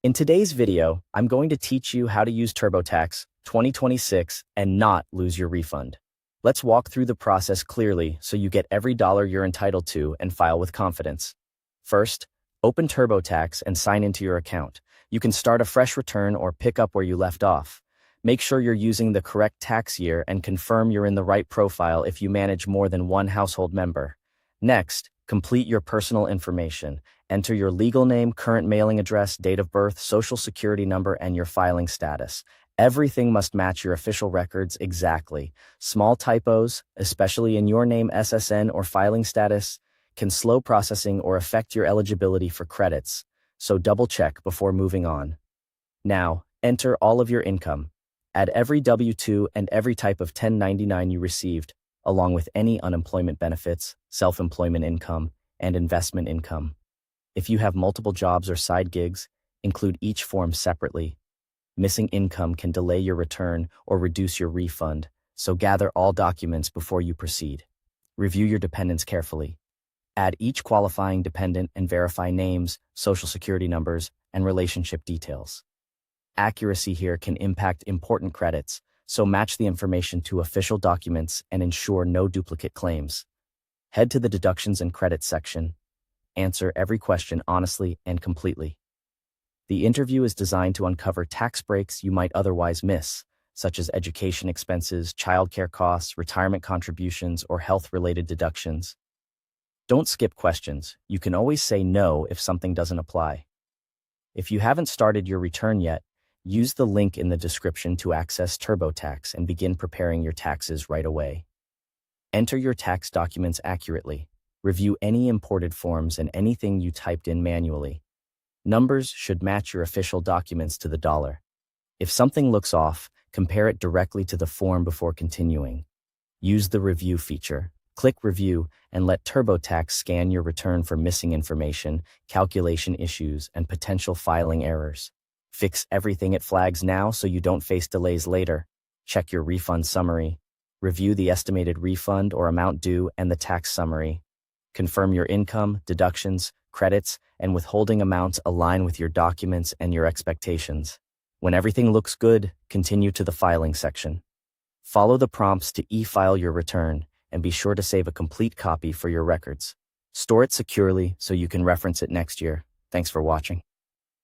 In today's video, I'm going to teach you how to use TurboTax 2026 and not lose your refund. Let's walk through the process clearly so you get every dollar you're entitled to and file with confidence. First, open TurboTax and sign into your account. You can start a fresh return or pick up where you left off. Make sure you're using the correct tax year and confirm you're in the right profile if you manage more than one household member. Next, complete your personal information. Enter your legal name, current mailing address, date of birth, social security number, and your filing status. Everything must match your official records exactly. Small typos, especially in your name, SSN, or filing status, can slow processing or affect your eligibility for credits, so double-check before moving on. Now, enter all of your income. Add every W-2 and every type of 1099 you received, along with any unemployment benefits, self-employment income, and investment income. If you have multiple jobs or side gigs, include each form separately. Missing income can delay your return or reduce your refund, so gather all documents before you proceed. Review your dependents carefully. Add each qualifying dependent and verify names, social security numbers, and relationship details. Accuracy here can impact important credits, so match the information to official documents and ensure no duplicate claims. Head to the deductions and credits section. Answer every question honestly and completely. The interview is designed to uncover tax breaks you might otherwise miss, such as education expenses, childcare costs, retirement contributions, or health-related deductions. Don't skip questions. You can always say no if something doesn't apply. If you haven't started your return yet, use the link in the description to access TurboTax and begin preparing your taxes right away. Enter your tax documents accurately. Review any imported forms and anything you typed in manually. Numbers should match your official documents to the dollar. If something looks off, compare it directly to the form before continuing. Use the review feature. Click Review and let TurboTax scan your return for missing information, calculation issues, and potential filing errors. Fix everything it flags now so you don't face delays later. Check your refund summary. Review the estimated refund or amount due and the tax summary. Confirm your income, deductions, credits, and withholding amounts align with your documents and your expectations. When everything looks good, continue to the filing section. Follow the prompts to e-file your return, and be sure to save a complete copy for your records. Store it securely so you can reference it next year. Thanks for watching.